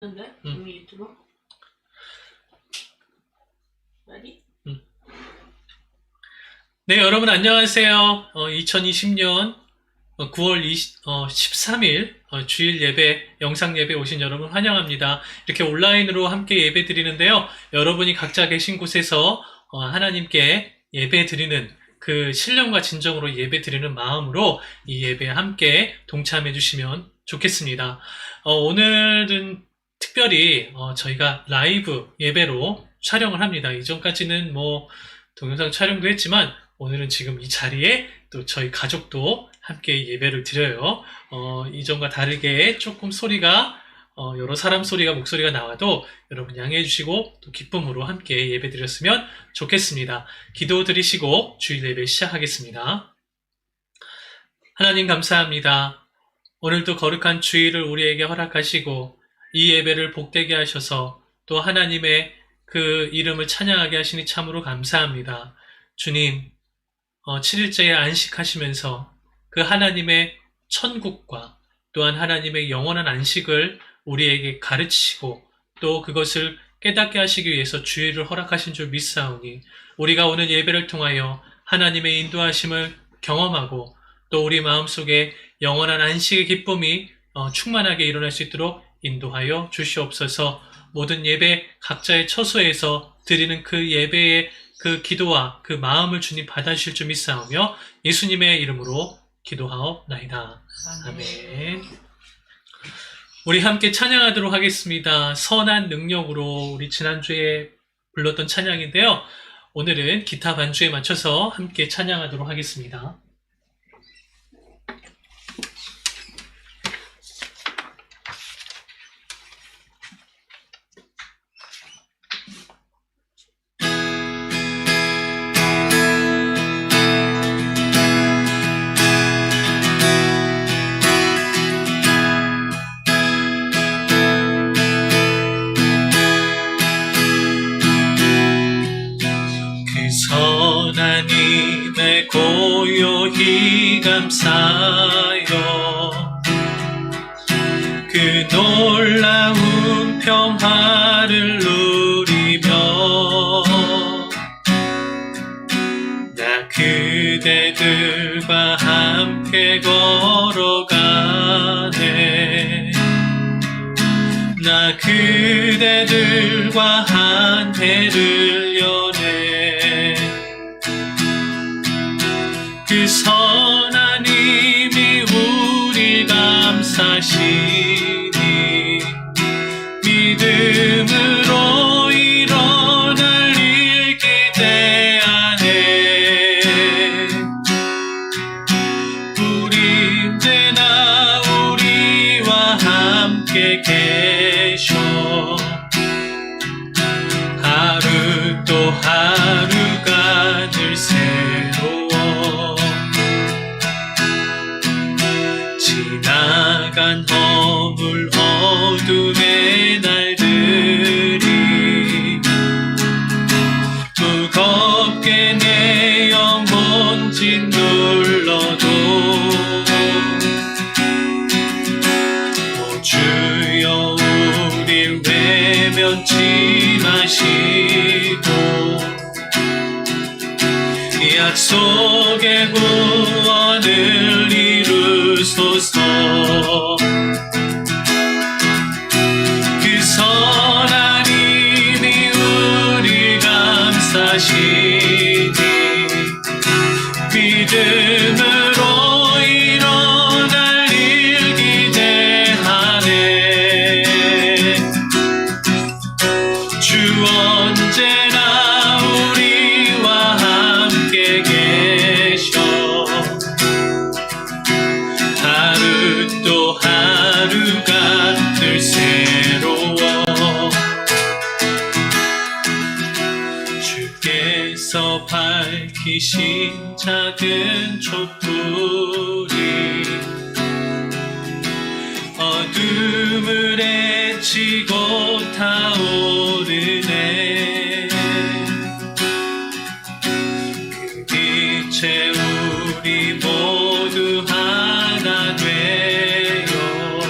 근데 이미 유튜브 ready? 네, 여러분 안녕하세요. 2020년 9월 13일 주일 예배, 영상 예배 오신 여러분 환영합니다. 이렇게 온라인으로 함께 예배 드리는데요. 여러분이 각자 계신 곳에서 하나님께 예배 드리는 그 신령과 진정으로 예배 드리는 마음으로 이 예배에 함께 동참해 주시면 좋겠습니다. 오늘은 특별히 저희가 라이브 예배로 촬영을 합니다. 이전까지는 동영상 촬영도 했지만 오늘은 지금 이 자리에 또 저희 가족도 함께 예배를 드려요. 이전과 다르게 조금 소리가 여러 사람 소리가 목소리가 나와도 여러분 양해해 주시고 또 기쁨으로 함께 예배 드렸으면 좋겠습니다. 기도 드리시고 주일 예배 시작하겠습니다. 하나님 감사합니다. 오늘도 거룩한 주일을 우리에게 허락하시고 이 예배를 복되게 하셔서 또 하나님의 그 이름을 찬양하게 하시니 참으로 감사합니다. 주님, 7일째에 안식하시면서 그 하나님의 천국과 또한 하나님의 영원한 안식을 우리에게 가르치시고 또 그것을 깨닫게 하시기 위해서 주일을 허락하신 줄 믿사오니 우리가 오늘 예배를 통하여 하나님의 인도하심을 경험하고 또 우리 마음속에 영원한 안식의 기쁨이 충만하게 일어날 수 있도록 인도하여 주시옵소서. 모든 예배 각자의 처소에서 드리는 그 예배의 그 기도와 그 마음을 주님 받아주실 줄 믿사오며 예수님의 이름으로 기도하옵나이다. 아멘. 우리 함께 찬양하도록 하겠습니다. 선한 능력으로 우리 지난주에 불렀던 찬양인데요. 오늘은 기타 반주에 맞춰서 함께 찬양하도록 하겠습니다. 하나님의 고요히 감사여 그 놀라운 평화를 누리며 나 그대들과 함께 걸어가네 나 그대들과 한 해를 여네 그 선한 힘이 우리 감싸시니 믿음으로 일어날 일 기대하네 우리때나 우리와 함께 계셔 하루 또 하루가 늘 새로워 지나간 허물 어둠의 날들이 무겁게 내 영혼 짓눌러도 오 주여 우릴 외면치 마시고 약속의 구원을 이루소서 그 선한 힘이 우리 감싸시니 믿음으로 일어날 일 기대하네 주 언제나 우리와 함께 계셔 하루 또 하루가 늘 새로워 주께서 밝히신 작은 촛불이 어둠을 헤치고 타오르네 그 빛에 우리 모두 하나 되어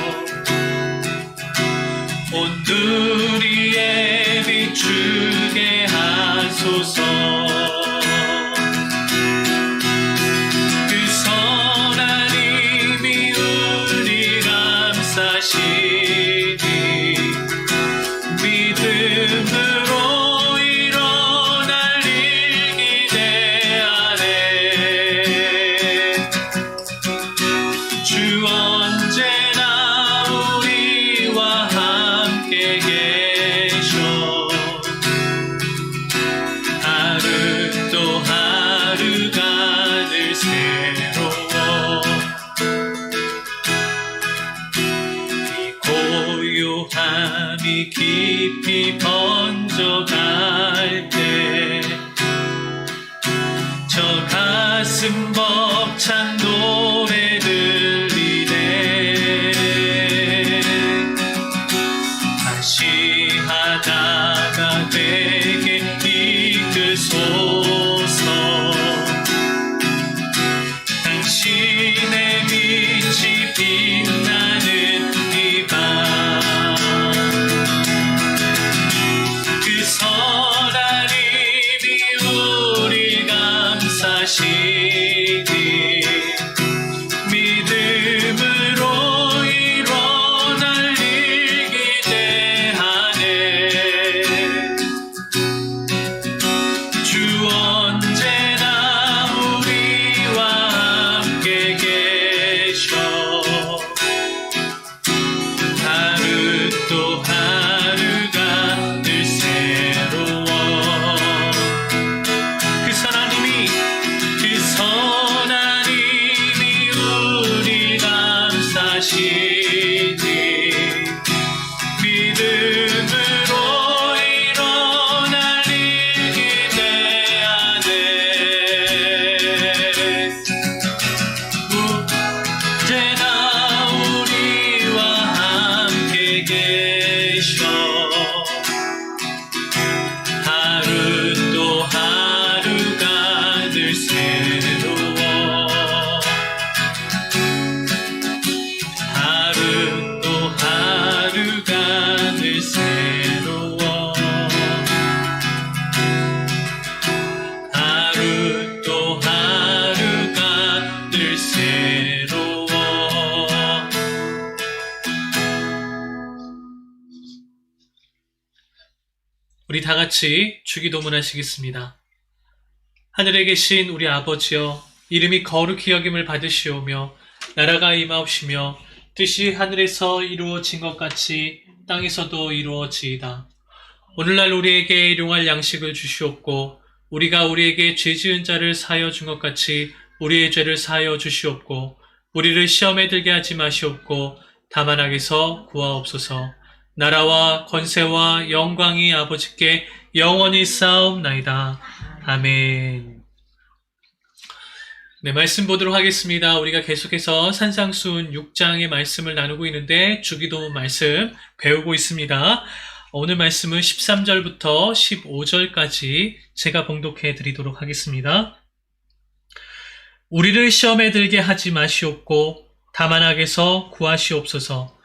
온 우리의 비추게 하소서. 그 선한 힘이 우리 감싸시니 믿음으로 일어날 일 기대하네. 주 언제나 우리와 함께 계셔. 하루 또 하루가 늘 새로워. 이 고요함이 깊이 번져갈 때 저 가슴 벅찬 노래 들리네. 다시 하다가 되게 이끄소서. 당신의 빛이 빛나는 이 밤 그 선한 힘이 우리 감싸시니 믿음으로 일어날 일 기대하네. 주 언제나 우리와 함께 계셔. 하루 또 하루가 늘 새로워. 그 선한 힘이 우리 감싸시니 믿음으로 일어날 일 기대하네. 언제나 우리와 함께 계셔. 하루 또 하루가 늘 새로워. 하루 또 하루가 늘 새로워. 하루 또 하루가 늘 새로워. 우리 다 같이 주기도문 하시겠습니다. 하늘에 계신 우리 아버지여, 이름이 거룩히 여김을 받으시오며 나라가 임하옵시며 뜻이 하늘에서 이루어진 것 같이 땅에서도 이루어지이다. 오늘날 우리에게 일용할 양식을 주시옵고 우리가 우리에게 죄 지은 자를 사하여 준 것 같이 우리의 죄를 사하여 주시옵고 우리를 시험에 들게 하지 마시옵고 다만 악에서 구하옵소서. 나라와 권세와 영광이 아버지께 영원히 쌓옵나이다. 아멘. 네, 말씀 보도록 하겠습니다. 우리가 계속해서 산상수훈 6장의 말씀을 나누고 있는데 주기도문 말씀 배우고 있습니다. 오늘 말씀은 13절부터 15절까지 제가 봉독해 드리도록 하겠습니다. 우리를 시험에 들게 하지 마시옵고 다만 악에서 구하시옵소서.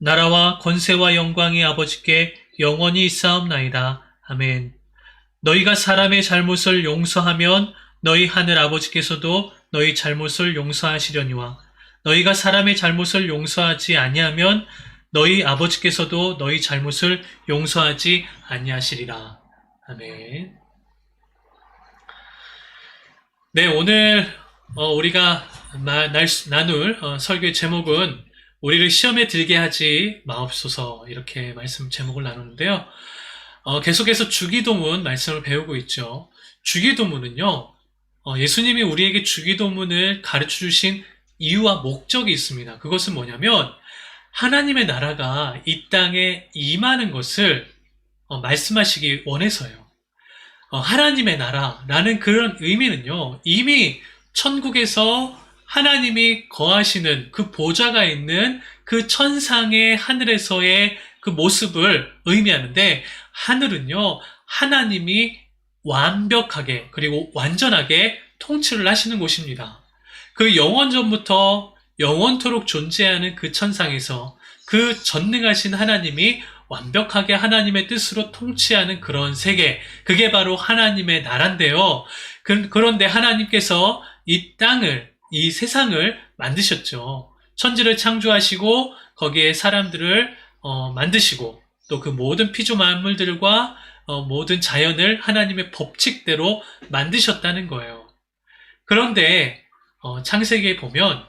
나라와 권세와 영광이 아버지께 영원히 쌓옵나이다. 아멘. 너희가 사람의 잘못을 용서하면 너희 하늘 아버지께서도 너희 잘못을 용서하시려니와 너희가 사람의 잘못을 용서하지 아니하면 너희 아버지께서도 너희 잘못을 용서하지 아니하시리라. 아멘. 네, 오늘 우리가 나눌 설교의 제목은 우리를 시험에 들게 하지 마옵소서, 이렇게 말씀 제목을 나누는데요. 계속해서 주기도문 말씀을 배우고 있죠. 주기도문은요, 예수님이 우리에게 주기도문을 가르쳐 주신 이유와 목적이 있습니다. 그것은 뭐냐면 하나님의 나라가 이 땅에 임하는 것을 말씀하시기 원해서요. 하나님의 나라라는 그런 의미는요, 이미 천국에서 하나님이 거하시는 그 보좌가 있는 그 천상의 하늘에서의 그 모습을 의미하는데, 하늘은요, 하나님이 완벽하게 그리고 완전하게 통치를 하시는 곳입니다. 그 영원전부터 영원토록 존재하는 그 천상에서 그 전능하신 하나님이 완벽하게 하나님의 뜻으로 통치하는 그런 세계, 그게 바로 하나님의 나라인데요. 그런데 하나님께서 이 땅을, 이 세상을 만드셨죠. 천지를 창조하시고 거기에 사람들을 만드시고 또 그 모든 피조 만물들과 모든 자연을 하나님의 법칙대로 만드셨다는 거예요. 그런데 창세기에 보면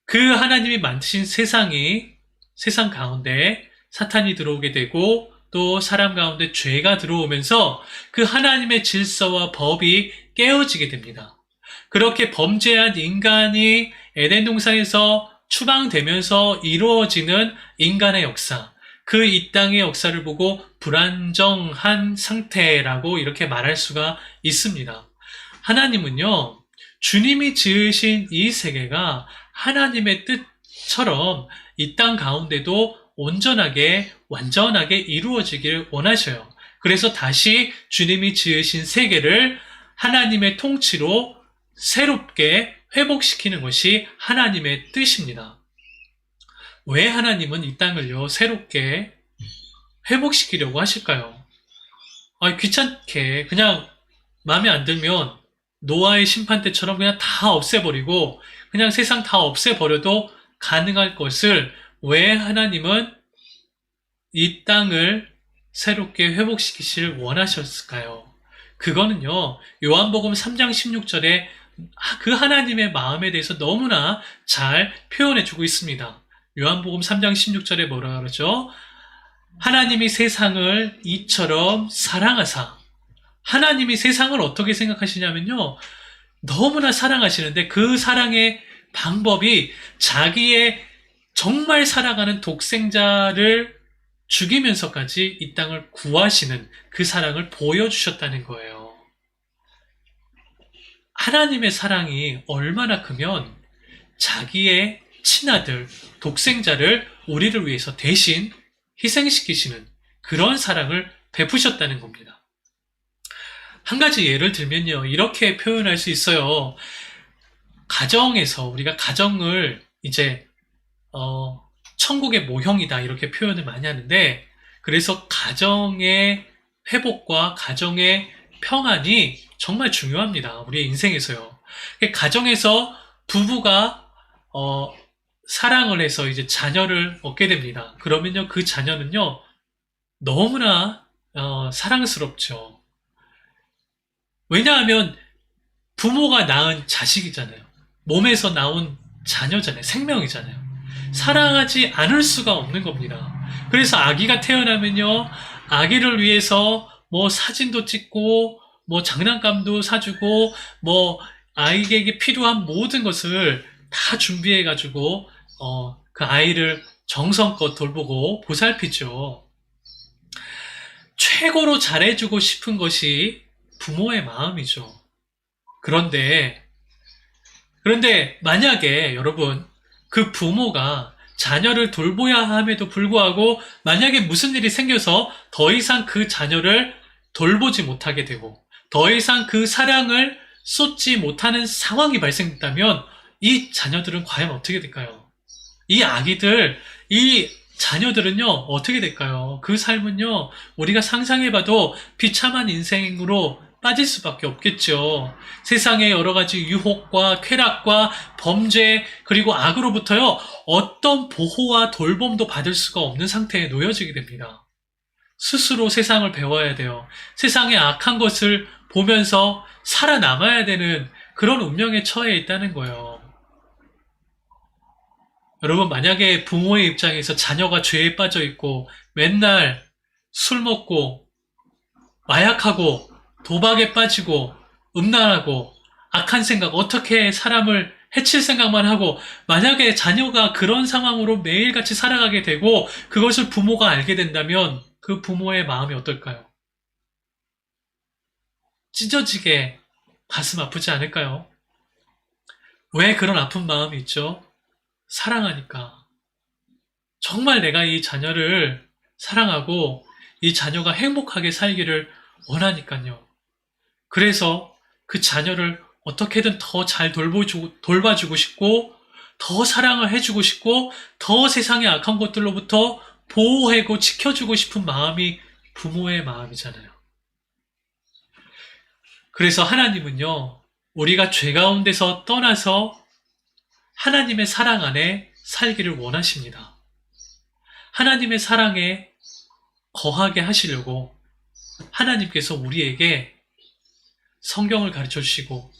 그 하나님이 만드신 세상 가운데 사탄이 들어오게 되고 또 사람 가운데 죄가 들어오면서 그 하나님의 질서와 법이 깨어지게 됩니다. 그렇게 범죄한 인간이 에덴 동산에서 추방되면서 이루어지는 인간의 역사, 그 이 땅의 역사를 보고 불안정한 상태라고 이렇게 말할 수가 있습니다. 하나님은요, 주님이 지으신 이 세계가 하나님의 뜻처럼 이 땅 가운데도 온전하게, 완전하게 이루어지길 원하셔요. 그래서 다시 주님이 지으신 세계를 하나님의 통치로 새롭게 회복시키는 것이 하나님의 뜻입니다. 왜 하나님은 이 땅을요, 새롭게 회복시키려고 하실까요? 귀찮게 그냥 마음에 안 들면 노아의 심판 때처럼 그냥 다 없애버리고 그냥 세상 다 없애버려도 가능할 것을 왜 하나님은 이 땅을 새롭게 회복시키실 원하셨을까요? 그거는요, 요한복음 3장 16절에 그 하나님의 마음에 대해서 너무나 잘 표현해주고 있습니다. 요한복음 3장 16절에 뭐라 그러죠? 하나님이 세상을 이처럼 사랑하사. 하나님이 세상을 어떻게 생각하시냐면요, 너무나 사랑하시는데 그 사랑의 방법이 자기의 정말 사랑하는 독생자를 죽이면서까지 이 땅을 구하시는 그 사랑을 보여주셨다는 거예요. 하나님의 사랑이 얼마나 크면 자기의 친아들, 독생자를 우리를 위해서 대신 희생시키시는 그런 사랑을 베푸셨다는 겁니다. 한 가지 예를 들면요, 이렇게 표현할 수 있어요. 가정에서 우리가 가정을 이제 천국의 모형이다 이렇게 표현을 많이 하는데, 그래서 가정의 회복과 가정의 평안이 정말 중요합니다. 우리의 인생에서요. 가정에서 부부가 사랑을 해서 이제 자녀를 얻게 됩니다. 그러면요, 그 자녀는요 너무나 사랑스럽죠. 왜냐하면 부모가 낳은 자식이잖아요. 몸에서 나온 자녀잖아요. 생명이잖아요. 사랑하지 않을 수가 없는 겁니다. 그래서 아기가 태어나면요, 아기를 위해서 뭐 사진도 찍고 뭐 장난감도 사주고 뭐 아이에게 필요한 모든 것을 다 준비해가지고 그 아이를 정성껏 돌보고 보살피죠. 최고로 잘해주고 싶은 것이 부모의 마음이죠. 그런데 만약에 여러분, 그 부모가 자녀를 돌보야 함에도 불구하고 만약에 무슨 일이 생겨서 더 이상 그 자녀를 돌보지 못하게 되고 더 이상 그 사랑을 쏟지 못하는 상황이 발생했다면 이 자녀들은 과연 어떻게 될까요? 이 아기들, 이 자녀들은요, 어떻게 될까요? 그 삶은요, 우리가 상상해봐도 비참한 인생으로 빠질 수밖에 없겠죠. 세상의 여러 가지 유혹과 쾌락과 범죄 그리고 악으로부터요, 어떤 보호와 돌봄도 받을 수가 없는 상태에 놓여지게 됩니다. 스스로 세상을 배워야 돼요. 세상의 악한 것을 보면서 살아남아야 되는 그런 운명에 처해 있다는 거예요. 여러분, 만약에 부모의 입장에서 자녀가 죄에 빠져 있고 맨날 술 먹고 마약하고 도박에 빠지고 음란하고 악한 생각, 어떻게 사람을 해칠 생각만 하고, 만약에 자녀가 그런 상황으로 매일같이 살아가게 되고 그것을 부모가 알게 된다면 그 부모의 마음이 어떨까요? 찢어지게 가슴 아프지 않을까요? 왜 그런 아픈 마음이 있죠? 사랑하니까. 정말 내가 이 자녀를 사랑하고 이 자녀가 행복하게 살기를 원하니까요. 그래서 그 자녀를 어떻게든 더 잘 돌봐주고 싶고, 더 사랑을 해주고 싶고, 더 세상의 악한 것들로부터 보호하고 지켜주고 싶은 마음이 부모의 마음이잖아요. 그래서 하나님은요, 우리가 죄 가운데서 떠나서 하나님의 사랑 안에 살기를 원하십니다. 하나님의 사랑에 거하게 하시려고 하나님께서 우리에게 성경을 가르쳐 주시고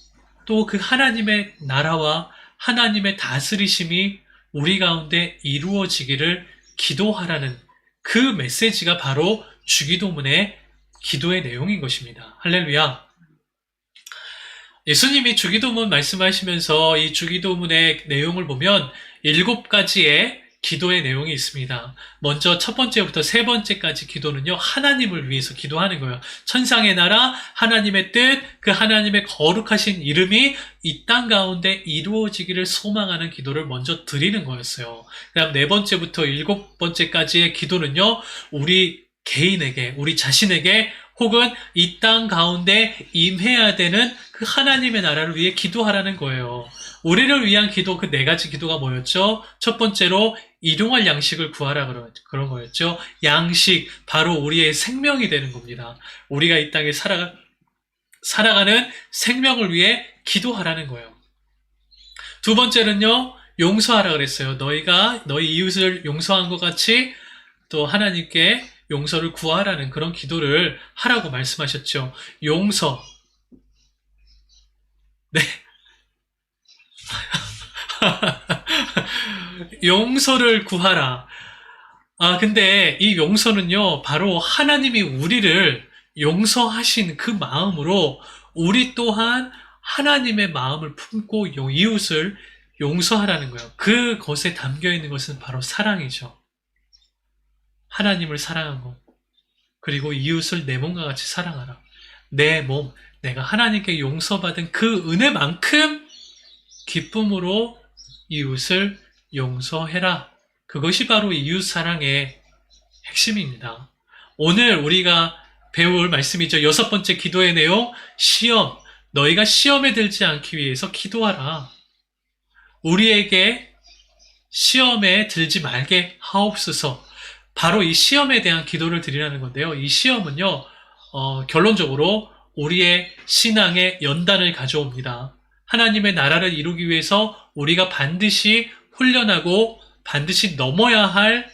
또 그 하나님의 나라와 하나님의 다스리심이 우리 가운데 이루어지기를 기도하라는 그 메시지가 바로 주기도문의 기도의 내용인 것입니다. 할렐루야. 예수님이 주기도문 말씀하시면서 이 주기도문의 내용을 보면 7가지의 기도의 내용이 있습니다. 먼저 첫 번째부터 세 번째까지 기도는요, 하나님을 위해서 기도하는 거예요. 천상의 나라, 하나님의 뜻, 그 하나님의 거룩하신 이름이 이 땅 가운데 이루어지기를 소망하는 기도를 먼저 드리는 거였어요. 그 다음 네 번째부터 7번째까지의 기도는요, 우리 개인에게, 우리 자신에게 혹은 이 땅 가운데 임해야 되는 그 하나님의 나라를 위해 기도하라는 거예요. 우리를 위한 기도, 그 4가지 기도가 뭐였죠? 첫 번째로 일용할 양식을 구하라 그런 거였죠. 양식, 바로 우리의 생명이 되는 겁니다. 우리가 이 땅에 살아가는 생명을 위해 기도하라는 거예요. 두 번째는요, 용서하라 그랬어요. 너희가 너희 이웃을 용서한 것 같이 또 하나님께 용서를 구하라는 그런 기도를 하라고 말씀하셨죠. 용서. 네. 용서를 구하라. 근데 이 용서는요, 바로 하나님이 우리를 용서하신 그 마음으로 우리 또한 하나님의 마음을 품고 이웃을 용서하라는 거예요. 그것에 담겨 있는 것은 바로 사랑이죠. 하나님을 사랑한 것, 그리고 이웃을 내 몸과 같이 사랑하라. 내 몸, 내가 하나님께 용서받은 그 은혜만큼 기쁨으로 이웃을 용서해라. 그것이 바로 이웃 사랑의 핵심입니다. 오늘 우리가 배울 말씀이죠. 6번째 기도의 내용, 시험. 너희가 시험에 들지 않기 위해서 기도하라. 우리에게 시험에 들지 말게 하옵소서. 바로 이 시험에 대한 기도를 드리라는 건데요. 이 시험은요, 결론적으로 우리의 신앙의 연단을 가져옵니다. 하나님의 나라를 이루기 위해서 우리가 반드시 훈련하고 반드시 넘어야 할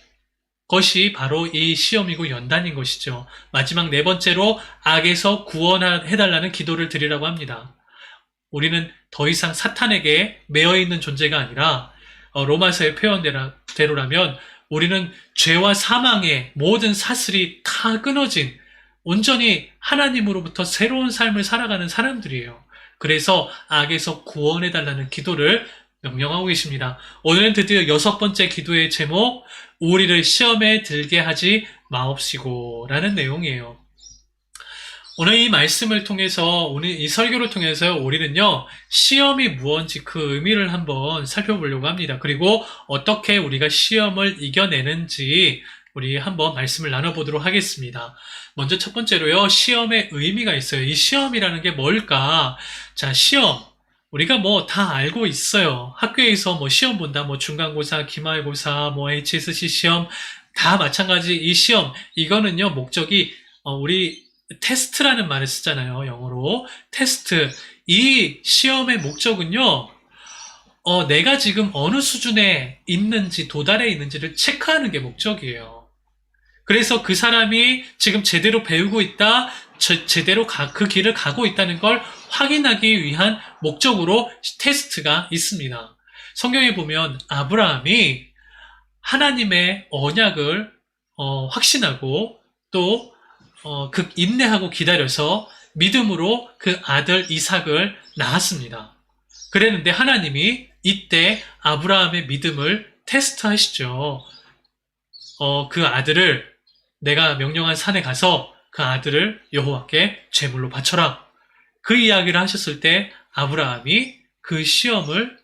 것이 바로 이 시험이고 연단인 것이죠. 마지막 4번째로 악에서 구원해달라는 기도를 드리라고 합니다. 우리는 더 이상 사탄에게 매여있는 존재가 아니라 로마서의 표현대로라면 우리는 죄와 사망의 모든 사슬이 다 끊어진 온전히 하나님으로부터 새로운 삶을 살아가는 사람들이에요. 그래서 악에서 구원해달라는 기도를 명령하고 계십니다. 오늘은 드디어 6번째 기도의 제목, 우리를 시험에 들게 하지 마옵시고 라는 내용이에요. 오늘 이 말씀을 통해서, 오늘 이 설교를 통해서 우리는요, 시험이 무엇인지 그 의미를 한번 살펴보려고 합니다. 그리고 어떻게 우리가 시험을 이겨내는지 우리 한번 말씀을 나눠보도록 하겠습니다. 먼저 첫 번째로요, 시험의 의미가 있어요. 이 시험이라는 게 뭘까? 자, 시험. 우리가 뭐 다 알고 있어요. 학교에서 뭐 시험 본다, 뭐 중간고사, 기말고사, 뭐 HSC 시험, 다 마찬가지 이 시험. 이거는요, 목적이, 우리 테스트라는 말을 쓰잖아요. 영어로. 테스트. 이 시험의 목적은요, 내가 지금 어느 수준에 있는지, 도달해 있는지를 체크하는 게 목적이에요. 그래서 그 사람이 지금 제대로 배우고 있다, 제대로 그 길을 가고 있다는 걸 확인하기 위한 목적으로 테스트가 있습니다. 성경에 보면 아브라함이 하나님의 언약을 확신하고 또 인내하고 기다려서 믿음으로 그 아들 이삭을 낳았습니다. 그랬는데 하나님이 이때 아브라함의 믿음을 테스트하시죠. 그 아들을 내가 명령한 산에 가서 그 아들을 여호와께 제물로 바쳐라. 그 이야기를 하셨을 때 아브라함이 그 시험을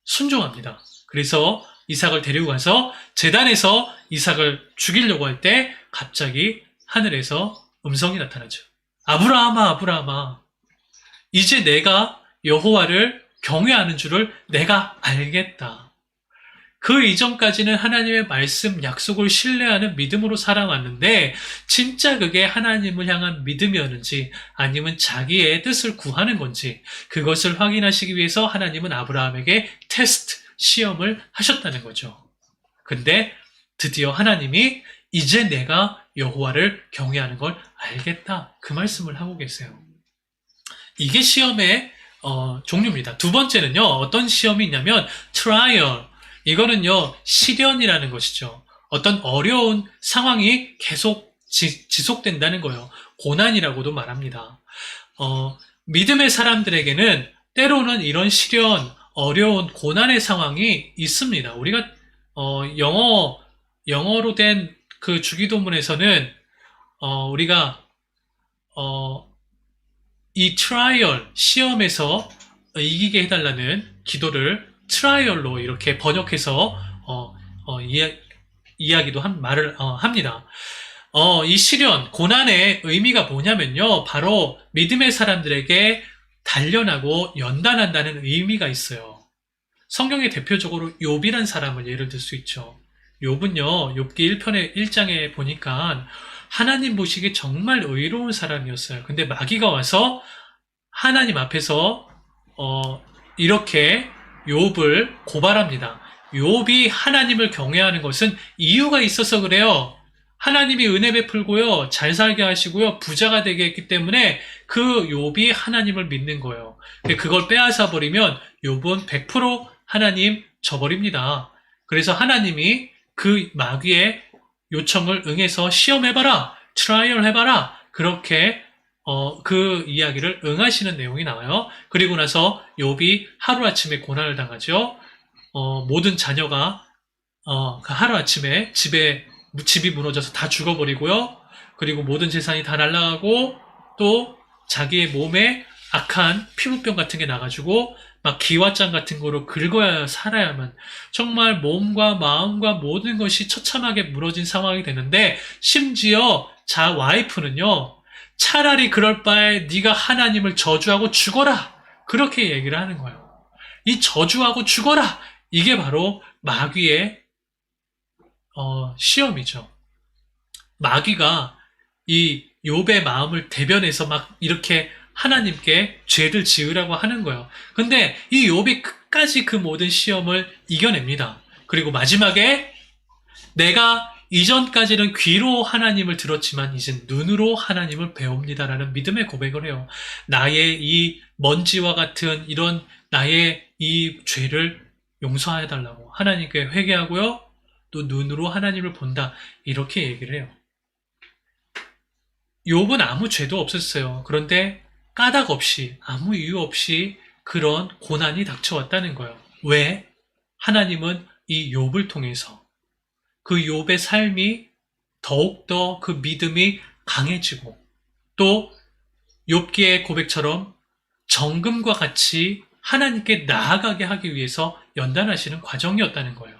순종합니다. 그래서 이삭을 데리고 가서 제단에서 이삭을 죽이려고 할 때 갑자기 하늘에서 음성이 나타나죠. 아브라함아, 아브라함아, 이제 내가 여호와를 경외하는 줄을 내가 알겠다. 그 이전까지는 하나님의 말씀, 약속을 신뢰하는 믿음으로 살아왔는데 진짜 그게 하나님을 향한 믿음이었는지 아니면 자기의 뜻을 구하는 건지 그것을 확인하시기 위해서 하나님은 아브라함에게 테스트, 시험을 하셨다는 거죠. 근데 드디어 하나님이 이제 내가 여호와를 경외하는 걸 알겠다. 그 말씀을 하고 계세요. 이게 시험의 종류입니다. 두 번째는요. 어떤 시험이 있냐면 trial. 이거는요. 시련이라는 것이죠. 어떤 어려운 상황이 계속 지속된다는 거예요. 고난이라고도 말합니다. 믿음의 사람들에게는 때로는 이런 시련, 어려운 고난의 상황이 있습니다. 우리가 영어로 된 그 주기도문에서는 우리가 이 트라이얼 시험에서 이기게 해달라는 기도를 트라이얼로 이렇게 번역해서 이야기도 말을 합니다. 이 시련, 고난의 의미가 뭐냐면요, 바로 믿음의 사람들에게 단련하고 연단한다는 의미가 있어요. 성경에 대표적으로 욥이란 사람을 예를 들 수 있죠. 욥은요, 욥기 1편의 1장에 보니까 하나님 보시기에 정말 의로운 사람이었어요. 근데 마귀가 와서 하나님 앞에서 이렇게 욥을 고발합니다. 욥이 하나님을 경외하는 것은 이유가 있어서 그래요. 하나님이 은혜 베풀고요, 잘 살게 하시고요, 부자가 되게 했기 때문에 그 욥이 하나님을 믿는 거예요. 그걸 빼앗아 버리면 욥은 100% 하나님 져버립니다. 그래서 하나님이 그 마귀의 요청을 응해서 시험해봐라, 트라이얼 해봐라, 그렇게 그 이야기를 응하시는 내용이 나와요. 그리고 나서 욥이 하루아침에 고난을 당하죠. 모든 자녀가 하루아침에 집이 무너져서 다 죽어버리고요. 그리고 모든 재산이 다 날아가고 또 자기의 몸에 악한 피부병 같은 게 나가지고 막 기와장 같은 거로 긁어야 살아야만 정말 몸과 마음과 모든 것이 처참하게 무너진 상황이 되는데 심지어 와이프는요, 차라리 그럴 바에 네가 하나님을 저주하고 죽어라, 그렇게 얘기를 하는 거예요. 이 저주하고 죽어라, 이게 바로 마귀의 시험이죠. 마귀가 이 욥의 마음을 대변해서 막 이렇게 하나님께 죄를 지으라고 하는 거예요. 근데 이 욥이 끝까지 그 모든 시험을 이겨냅니다. 그리고 마지막에 내가 이전까지는 귀로 하나님을 들었지만 이젠 눈으로 하나님을 배웁니다라는 믿음의 고백을 해요. 나의 이 먼지와 같은 이런 나의 이 죄를 용서해달라고 하나님께 회개하고요, 또 눈으로 하나님을 본다, 이렇게 얘기를 해요. 욥은 아무 죄도 없었어요. 그런데 까닭 없이, 아무 이유 없이 그런 고난이 닥쳐왔다는 거예요. 왜? 하나님은 이 욥을 통해서 그 욥의 삶이 더욱더 그 믿음이 강해지고 또 욥기의 고백처럼 정금과 같이 하나님께 나아가게 하기 위해서 연단하시는 과정이었다는 거예요.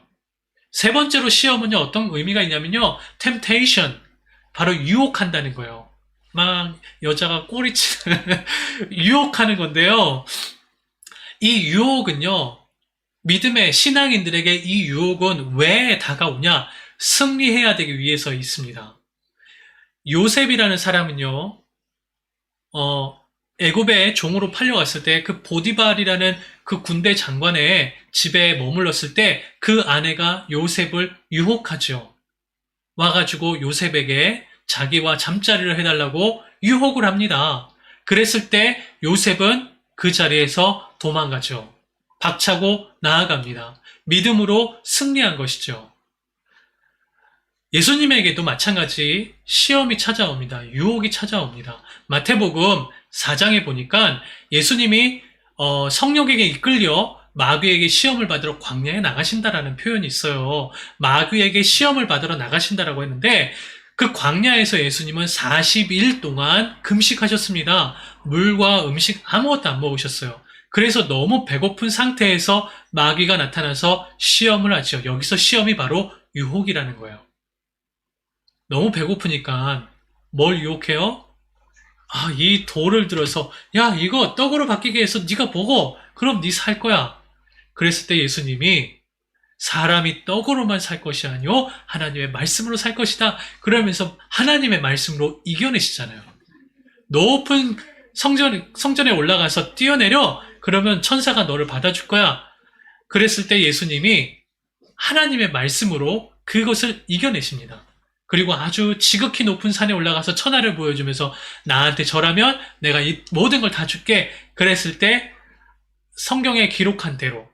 세 번째로 시험은요, 어떤 의미가 있냐면요, temptation, 바로 유혹한다는 거예요. 막 여자가 꼬리치는 유혹하는 건데요. 이 유혹은요, 믿음의 신앙인들에게 이 유혹은 왜 다가오냐? 승리해야 되기 위해서 있습니다. 요셉이라는 사람은요, 애굽의 종으로 팔려갔을 때 그 보디발이라는 그 군대 장관의 집에 머물렀을 때 그 아내가 요셉을 유혹하죠. 와가지고 요셉에게 자기와 잠자리를 해달라고 유혹을 합니다. 그랬을 때 요셉은 그 자리에서 도망가죠. 박차고 나아갑니다. 믿음으로 승리한 것이죠. 예수님에게도 마찬가지 시험이 찾아옵니다. 유혹이 찾아옵니다. 마태복음 4장에 보니까 예수님이 성령에게 이끌려 마귀에게 시험을 받으러 광야에 나가신다라는 표현이 있어요. 마귀에게 시험을 받으러 나가신다라고 했는데 그 광야에서 예수님은 40일 동안 금식하셨습니다. 물과 음식 아무것도 안 먹으셨어요. 그래서 너무 배고픈 상태에서 마귀가 나타나서 시험을 하죠. 여기서 시험이 바로 유혹이라는 거예요. 너무 배고프니까 뭘 유혹해요? 이 돌을 들어서 야, 이거 떡으로 바뀌게 해서 네가 먹어. 그럼 네 살 거야. 그랬을 때 예수님이 사람이 떡으로만 살 것이 아니요 하나님의 말씀으로 살 것이다. 그러면서 하나님의 말씀으로 이겨내시잖아요. 높은 성전에 올라가서 뛰어내려. 그러면 천사가 너를 받아줄 거야. 그랬을 때 예수님이 하나님의 말씀으로 그것을 이겨내십니다. 그리고 아주 지극히 높은 산에 올라가서 천하를 보여주면서 나한테 절하면 내가 이 모든 걸 다 줄게. 그랬을 때 성경에 기록한 대로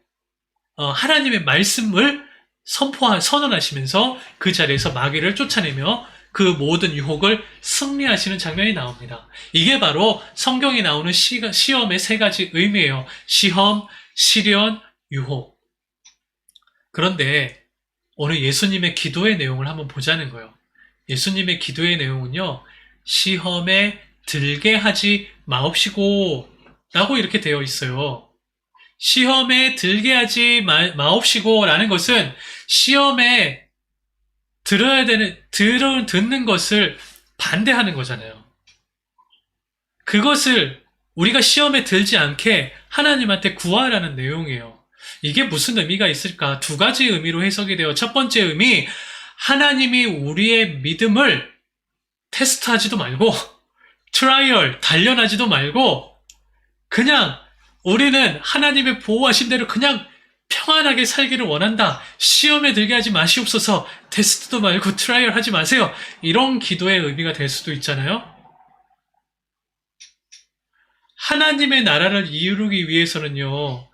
하나님의 말씀을 선언하시면서 그 자리에서 마귀를 쫓아내며 그 모든 유혹을 승리하시는 장면이 나옵니다. 이게 바로 성경에 나오는 시험의 세 가지 의미예요. 시험, 시련, 유혹. 그런데 오늘 예수님의 기도의 내용을 한번 보자는 거예요. 예수님의 기도의 내용은요, 시험에 들게 하지 마옵시고 라고 이렇게 되어 있어요. 시험에 들게 하지 마옵시고 라는 것은 시험에 듣는 것을 반대하는 거잖아요. 그것을 우리가 시험에 들지 않게 하나님한테 구하라는 내용이에요. 이게 무슨 의미가 있을까? 두 가지 의미로 해석이 돼요. 첫 번째 의미, 하나님이 우리의 믿음을 테스트하지도 말고, 단련하지도 말고, 그냥 우리는 하나님의 보호하신 대로 그냥 평안하게 살기를 원한다. 시험에 들게 하지 마시옵소서. 테스트도 말고 트라이얼 하지 마세요. 이런 기도의 의미가 될 수도 있잖아요. 하나님의 나라를 이루기 위해서는요,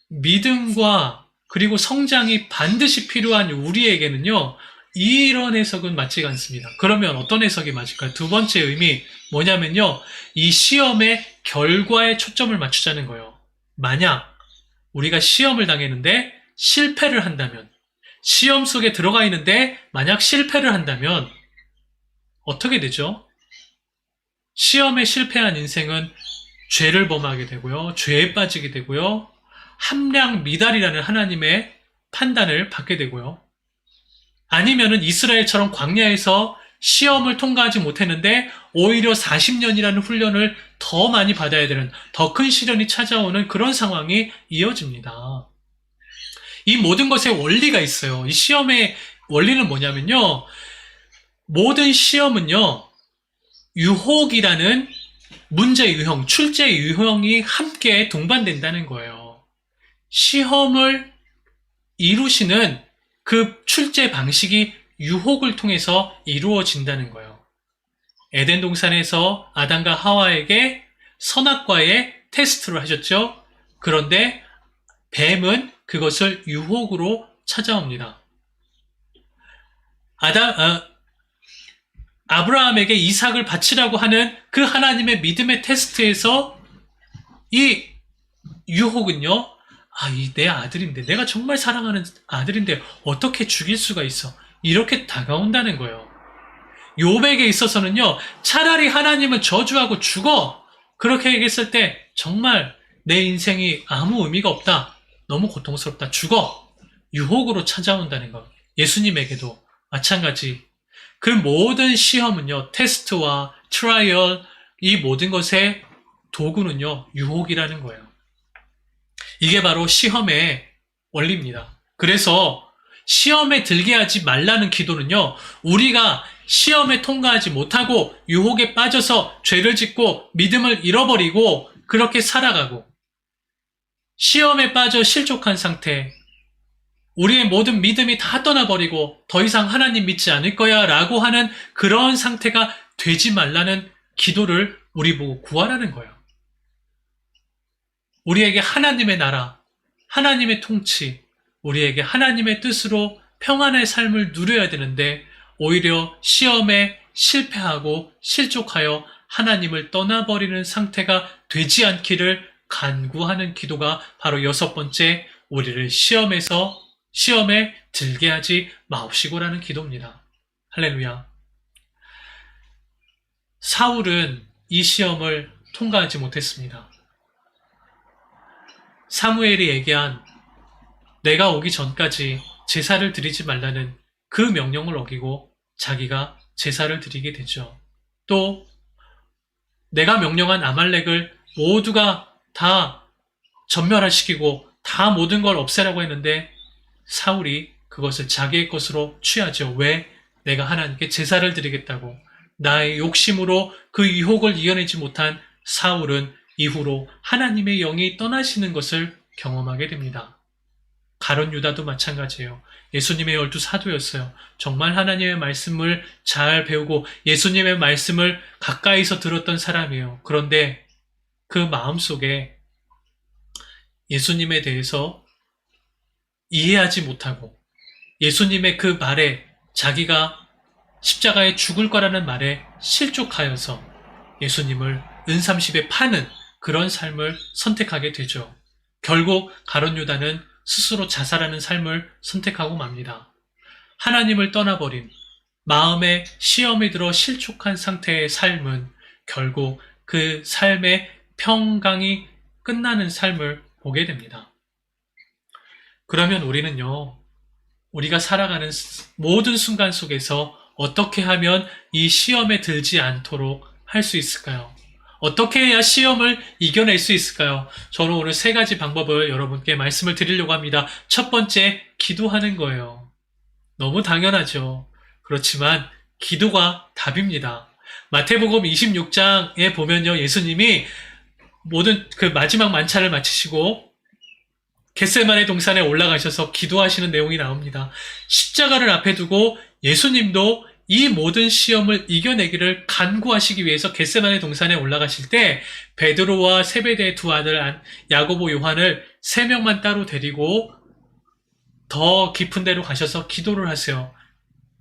믿음과 그리고 성장이 반드시 필요한 우리에게는요, 이런 해석은 맞지가 않습니다. 그러면 어떤 해석이 맞을까요? 두 번째 의미 뭐냐면요, 이 시험의 결과에 초점을 맞추자는 거예요. 만약 우리가 시험을 당했는데 실패를 한다면, 시험 속에 들어가 있는데 만약 실패를 한다면 어떻게 되죠? 시험에 실패한 인생은 죄를 범하게 되고요, 죄에 빠지게 되고요, 함량 미달이라는 하나님의 판단을 받게 되고요, 아니면은 이스라엘처럼 광야에서 시험을 통과하지 못했는데 오히려 40년이라는 훈련을 더 많이 받아야 되는, 더 큰 시련이 찾아오는 그런 상황이 이어집니다. 이 모든 것에 원리가 있어요. 이 시험의 원리는 뭐냐면요, 모든 시험은요, 유혹이라는 문제 유형, 출제 유형이 함께 동반된다는 거예요. 시험을 이루시는 그 출제 방식이 유혹을 통해서 이루어진다는 거예요. 에덴 동산에서 아담과 하와에게 선악과의 테스트를 하셨죠. 그런데 뱀은 그것을 유혹으로 찾아옵니다. 아브라함에게 이삭을 바치라고 하는 그 하나님의 믿음의 테스트에서 이 유혹은요, 이 내 아들인데, 내가 정말 사랑하는 아들인데 어떻게 죽일 수가 있어? 이렇게 다가온다는 거예요. 욥에게 있어서는요, 차라리 하나님을 저주하고 죽어! 그렇게 얘기했을 때 정말 내 인생이 아무 의미가 없다. 너무 고통스럽다. 죽어! 유혹으로 찾아온다는 것. 예수님에게도 마찬가지. 그 모든 시험은요, 테스트와 트라이얼, 이 모든 것의 도구는요, 유혹이라는 거예요. 이게 바로 시험의 원리입니다. 그래서 시험에 들게 하지 말라는 기도는요, 우리가 시험에 통과하지 못하고 유혹에 빠져서 죄를 짓고 믿음을 잃어버리고 그렇게 살아가고, 시험에 빠져 실족한 상태, 우리의 모든 믿음이 다 떠나버리고 더 이상 하나님 믿지 않을 거야 라고 하는 그런 상태가 되지 말라는 기도를 우리 보고 구하라는 거예요. 우리에게 하나님의 나라, 하나님의 통치, 우리에게 하나님의 뜻으로 평안의 삶을 누려야 되는데 오히려 시험에 실패하고 실족하여 하나님을 떠나버리는 상태가 되지 않기를 간구하는 기도가 바로 여섯 번째, 우리를 시험에 들게 하지 마옵시고라는 기도입니다. 할렐루야. 사울은 이 시험을 통과하지 못했습니다. 사무엘이 얘기한 내가 오기 전까지 제사를 드리지 말라는 그 명령을 어기고 자기가 제사를 드리게 되죠. 또 내가 명령한 아말렉을 모두가 다 전멸시키고 다 모든 걸 없애라고 했는데 사울이 그것을 자기의 것으로 취하죠. 왜? 내가 하나님께 제사를 드리겠다고. 나의 욕심으로 그 유혹을 이겨내지 못한 사울은 이후로 하나님의 영이 떠나시는 것을 경험하게 됩니다. 가룟 유다도 마찬가지예요. 예수님의 12사도였어요. 정말 하나님의 말씀을 잘 배우고 예수님의 말씀을 가까이서 들었던 사람이에요. 그런데 그 마음속에 예수님에 대해서 이해하지 못하고 예수님의 그 말에 자기가 십자가에 죽을 거라는 말에 실족하여서 예수님을 은삼십에 파는 그런 삶을 선택하게 되죠. 결국 가룟 유다는 스스로 자살하는 삶을 선택하고 맙니다. 하나님을 떠나버린 마음에 시험이 들어 실족한 상태의 삶은 결국 그 삶의 평강이 끝나는 삶을 보게 됩니다. 그러면 우리는요, 우리가 살아가는 모든 순간 속에서 어떻게 하면 이 시험에 들지 않도록 할 수 있을까요? 어떻게 해야 시험을 이겨낼 수 있을까요? 저는 오늘 3가지 방법을 여러분께 말씀을 드리려고 합니다. 첫 번째, 기도하는 거예요. 너무 당연하죠. 그렇지만 기도가 답입니다. 마태복음 26장에 보면요, 예수님이 모든 그 마지막 만찬을 마치시고 겟세마네 동산에 올라가셔서 기도하시는 내용이 나옵니다. 십자가를 앞에 두고 예수님도 이 모든 시험을 이겨내기를 간구하시기 위해서 겟세마네 동산에 올라가실 때 베드로와 세베대의 2 아들 야고보, 요한을 3명만 따로 데리고 더 깊은 데로 가셔서 기도를 하세요.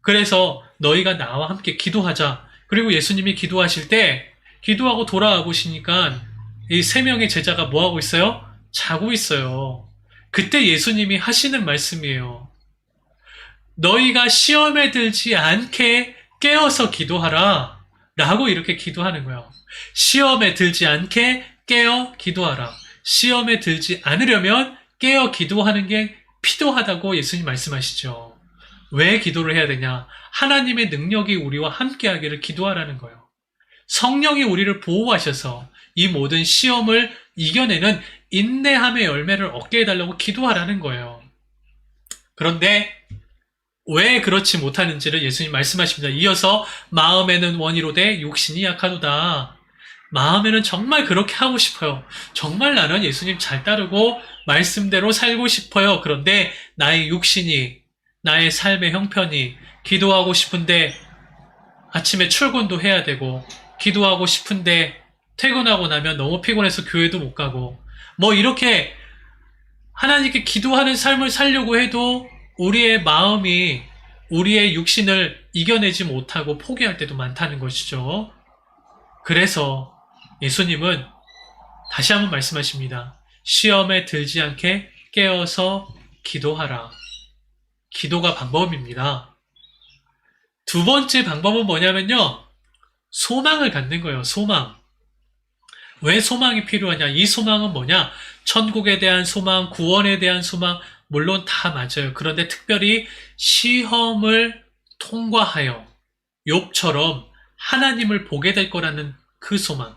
그래서 너희가 나와 함께 기도하자. 그리고 예수님이 기도하실 때 기도하고 돌아와 보시니까 이 3명의 제자가 뭐하고 있어요? 자고 있어요. 그때 예수님이 하시는 말씀이에요. 너희가 시험에 들지 않게 깨어서 기도하라. 라고 이렇게 기도하는 거예요. 시험에 들지 않게 깨어 기도하라. 시험에 들지 않으려면 깨어 기도하는 게 필요하다고 예수님 말씀하시죠. 왜 기도를 해야 되냐? 하나님의 능력이 우리와 함께 하기를 기도하라는 거예요. 성령이 우리를 보호하셔서 이 모든 시험을 이겨내는 인내함의 열매를 얻게 해달라고 기도하라는 거예요. 그런데 왜 그렇지 못하는지를 예수님 말씀하십니다. 이어서 마음에는 원이로되 욕심이 약하도다. 마음에는 정말 그렇게 하고 싶어요. 정말 나는 예수님 잘 따르고 말씀대로 살고 싶어요. 그런데 나의 육신이, 나의 삶의 형편이 기도하고 싶은데 아침에 출근도 해야 되고 기도하고 싶은데 퇴근하고 나면 너무 피곤해서 교회도 못 가고 뭐 이렇게 하나님께 기도하는 삶을 살려고 해도 우리의 마음이 우리의 육신을 이겨내지 못하고 포기할 때도 많다는 것이죠. 그래서 예수님은 다시 한번 말씀하십니다. 시험에 들지 않게 깨어서 기도하라. 기도가 방법입니다. 2번째 방법은 뭐냐면요. 소망을 갖는 거예요. 소망. 왜 소망이 필요하냐? 이 소망은 뭐냐? 천국에 대한 소망, 구원에 대한 소망, 물론 다 맞아요. 그런데 특별히 시험을 통과하여 욥처럼 하나님을 보게 될 거라는 그 소망,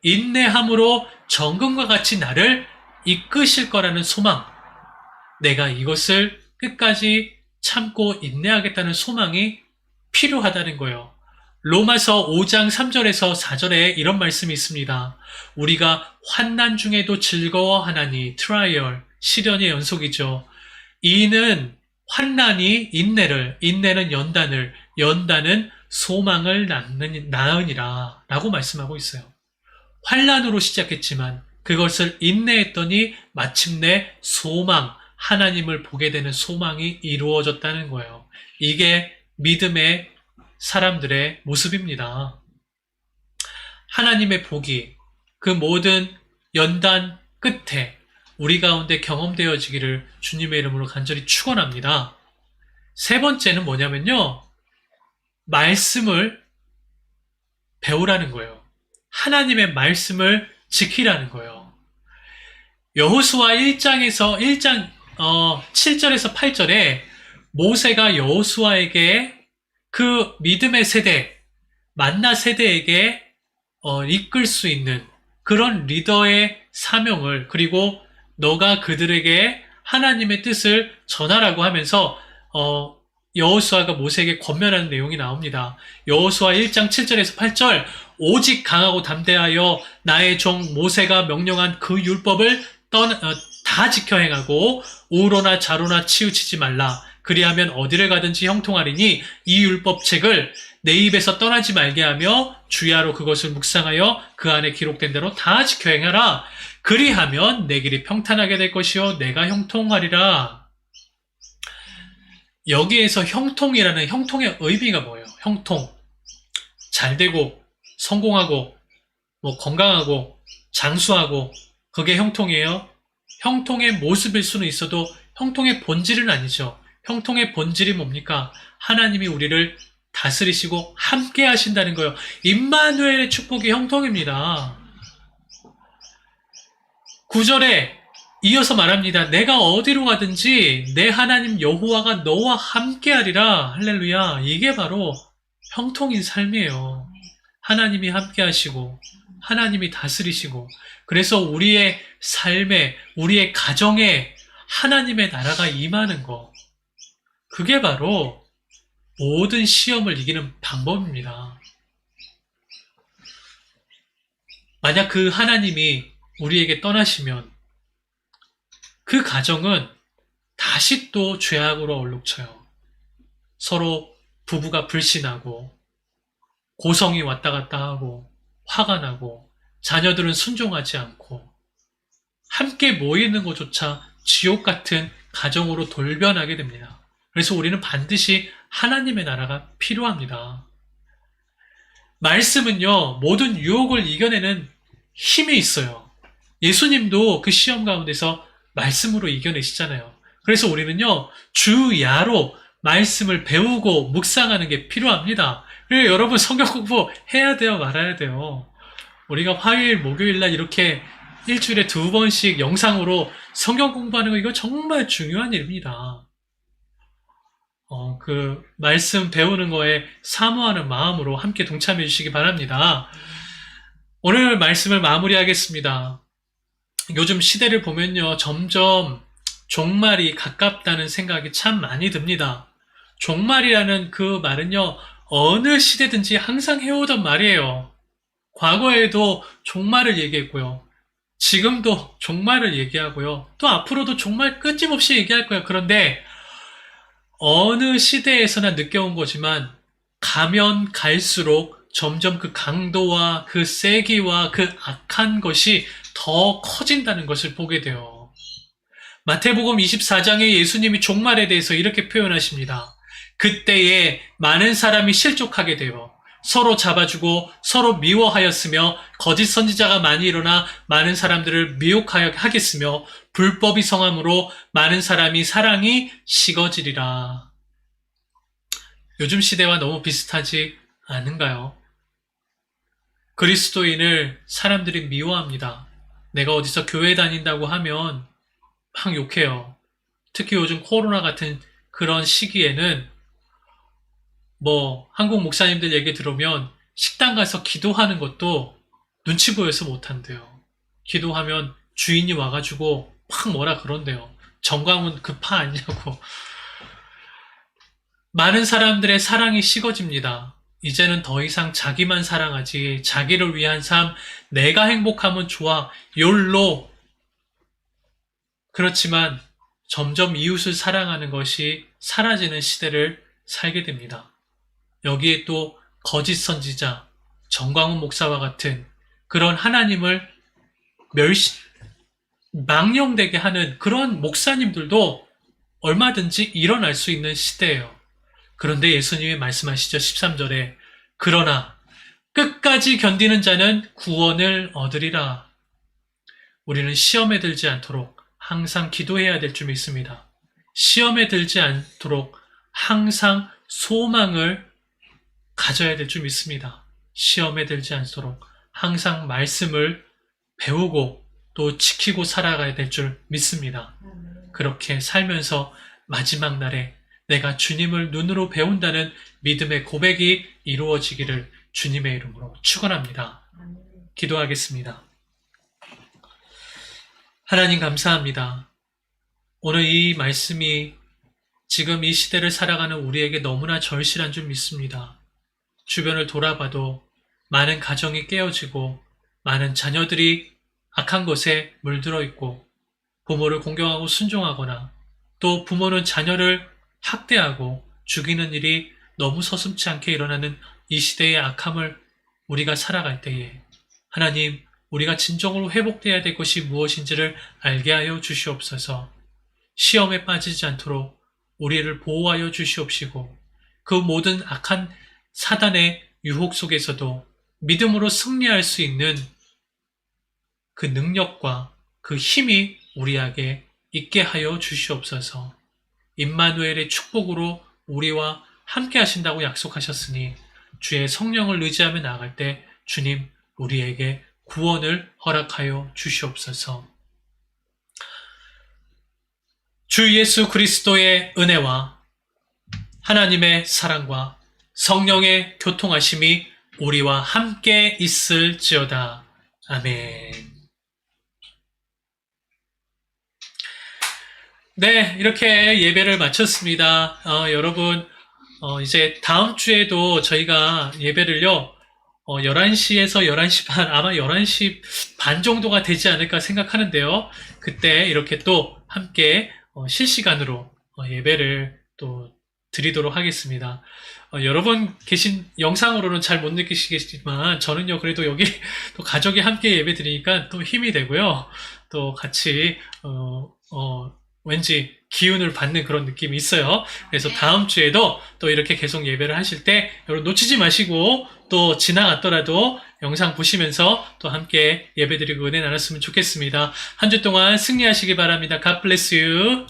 인내함으로 정금과 같이 나를 이끄실 거라는 소망, 내가 이것을 끝까지 참고 인내하겠다는 소망이 필요하다는 거예요. 로마서 5장 3절에서 4절에 이런 말씀이 있습니다. 우리가 환난 중에도 즐거워하나니, 트라이얼, 시련의 연속이죠. 이는 환난이 인내를, 인내는 연단을, 연단은 소망을 낳으니라 라고 말씀하고 있어요. 환난으로 시작했지만 그것을 인내했더니 마침내 소망, 하나님을 보게 되는 소망이 이루어졌다는 거예요. 이게 믿음의 사람들의 모습입니다. 하나님의 복이 그 모든 연단 끝에 우리 가운데 경험되어지기를 주님의 이름으로 간절히 축원합니다. 3번째는 뭐냐면요. 말씀을 배우라는 거예요. 하나님의 말씀을 지키라는 거예요. 여호수아 1장 7절에서 8절에 모세가 여호수아에게 그 믿음의 세대, 만나 세대에게 이끌 수 있는 그런 리더의 사명을, 그리고 너가 그들에게 하나님의 뜻을 전하라고 하면서 여호수아가 모세에게 권면하는 내용이 나옵니다. 여호수아 1장 7절에서 8절 오직 강하고 담대하여 나의 종 모세가 명령한 그 율법을 다 지켜 행하고 우로나 좌로나 치우치지 말라. 그리하면 어디를 가든지 형통하리니 이 율법책을 내 입에서 떠나지 말게 하며 주야로 그것을 묵상하여 그 안에 기록된 대로 다 지켜 행하라. 그리하면 내 길이 평탄하게 될 것이요 내가 형통하리라. 여기에서 형통이라는 형통의 의미가 뭐예요? 형통. 잘되고 성공하고 건강하고 장수하고 그게 형통이에요? 형통의 모습일 수는 있어도 형통의 본질은 아니죠. 형통의 본질이 뭡니까? 하나님이 우리를 다스리시고 함께 하신다는 거예요. 임마누엘의 축복이 형통입니다. 9절에 이어서 말합니다. 내가 어디로 가든지 내 하나님 여호와가 너와 함께하리라. 할렐루야. 이게 바로 형통인 삶이에요. 하나님이 함께하시고 하나님이 다스리시고 그래서 우리의 삶에 우리의 가정에 하나님의 나라가 임하는 거. 그게 바로 모든 시험을 이기는 방법입니다. 만약 그 하나님이 우리에게 떠나시면 그 가정은 다시 또 죄악으로 얼룩쳐요. 서로 부부가 불신하고 고성이 왔다 갔다 하고 화가 나고 자녀들은 순종하지 않고 함께 모이는 것조차 지옥 같은 가정으로 돌변하게 됩니다. 그래서 우리는 반드시 하나님의 나라가 필요합니다. 말씀은요, 모든 유혹을 이겨내는 힘이 있어요. 예수님도 그 시험 가운데서 말씀으로 이겨내시잖아요. 그래서 우리는요, 주야로 말씀을 배우고 묵상하는 게 필요합니다. 그리고 여러분 성경 공부 해야 돼요, 말아야 돼요. 우리가 화요일, 목요일 날 이렇게 일주일에 2번씩 영상으로 성경 공부하는 거 이거 정말 중요한 일입니다. 그 말씀 배우는 거에 사모하는 마음으로 함께 동참해 주시기 바랍니다. 오늘 말씀을 마무리하겠습니다. 요즘 시대를 보면요, 점점 종말이 가깝다는 생각이 참 많이 듭니다. 종말이라는 그 말은요, 어느 시대든지 항상 해오던 말이에요. 과거에도 종말을 얘기했고요. 지금도 종말을 얘기하고요. 또 앞으로도 종말 끊임없이 얘기할 거예요. 그런데 어느 시대에서나 느껴온 거지만 가면 갈수록 점점 그 강도와 그 세기와 그 악한 것이 더 커진다는 것을 보게 돼요. 마태복음 24장에 예수님이 종말에 대해서 이렇게 표현하십니다. 그때에 많은 사람이 실족하게 되어 서로 잡아주고 서로 미워하였으며 거짓 선지자가 많이 일어나 많은 사람들을 미혹하여 하겠으며 불법이 성함으로 많은 사람이 사랑이 식어지리라. 요즘 시대와 너무 비슷하지 않은가요? 그리스도인을 사람들이 미워합니다. 내가 어디서 교회 다닌다고 하면 막 욕해요. 특히 요즘 코로나 같은 그런 시기에는 한국 목사님들 얘기 들으면 식당 가서 기도하는 것도 눈치 보여서 못한대요. 기도하면 주인이 와가지고 막 뭐라 그런대요. 정광훈 그 파 아니냐고. 많은 사람들의 사랑이 식어집니다. 이제는 더 이상 자기만 사랑하지, 자기를 위한 삶, 내가 행복하면 좋아, 욜로. 그렇지만 점점 이웃을 사랑하는 것이 사라지는 시대를 살게 됩니다. 여기에 또 거짓 선지자, 정광훈 목사와 같은 그런 하나님을 망령되게 하는 그런 목사님들도 얼마든지 일어날 수 있는 시대예요. 그런데 예수님이 말씀하시죠. 13절에 그러나 끝까지 견디는 자는 구원을 얻으리라. 우리는 시험에 들지 않도록 항상 기도해야 될 줄 믿습니다. 시험에 들지 않도록 항상 소망을 가져야 될 줄 믿습니다. 시험에 들지 않도록 항상 말씀을 배우고 또 지키고 살아가야 될 줄 믿습니다. 그렇게 살면서 마지막 날에 내가 주님을 눈으로 배운다는 믿음의 고백이 이루어지기를 주님의 이름으로 축원합니다. 기도하겠습니다. 하나님 감사합니다. 오늘 이 말씀이 지금 이 시대를 살아가는 우리에게 너무나 절실한 줄 믿습니다. 주변을 돌아봐도 많은 가정이 깨어지고 많은 자녀들이 악한 것에 물들어 있고 부모를 공경하고 순종하거나 또 부모는 자녀를 학대하고 죽이는 일이 너무 서슴지 않게 일어나는 이 시대의 악함을 우리가 살아갈 때에 하나님, 우리가 진정으로 회복되어야 될 것이 무엇인지를 알게 하여 주시옵소서. 시험에 빠지지 않도록 우리를 보호하여 주시옵시고 그 모든 악한 사단의 유혹 속에서도 믿음으로 승리할 수 있는 그 능력과 그 힘이 우리에게 있게 하여 주시옵소서. 임마누엘의 축복으로 우리와 함께 하신다고 약속하셨으니 주의 성령을 의지하며 나아갈 때 주님 우리에게 구원을 허락하여 주시옵소서. 주 예수 그리스도의 은혜와 하나님의 사랑과 성령의 교통하심이 우리와 함께 있을지어다. 아멘. 네, 이렇게 예배를 마쳤습니다. 여러분, 이제 다음 주에도 저희가 예배를요, 11시에서 11시 반, 아마 11시 반 정도가 되지 않을까 생각하는데요. 그때 이렇게 또 함께 실시간으로 예배를 또 드리도록 하겠습니다. 여러분 계신 영상으로는 잘 못 느끼시겠지만 저는요 그래도 여기 또 가족이 함께 예배 드리니까 또 힘이 되고요. 또 같이 왠지 기운을 받는 그런 느낌이 있어요. 그래서 다음 주에도 또 이렇게 계속 예배를 하실 때 여러분 놓치지 마시고 또 지나갔더라도 영상 보시면서 또 함께 예배 드리고 은혜 나눴으면 좋겠습니다. 한 주 동안 승리하시기 바랍니다. God bless you.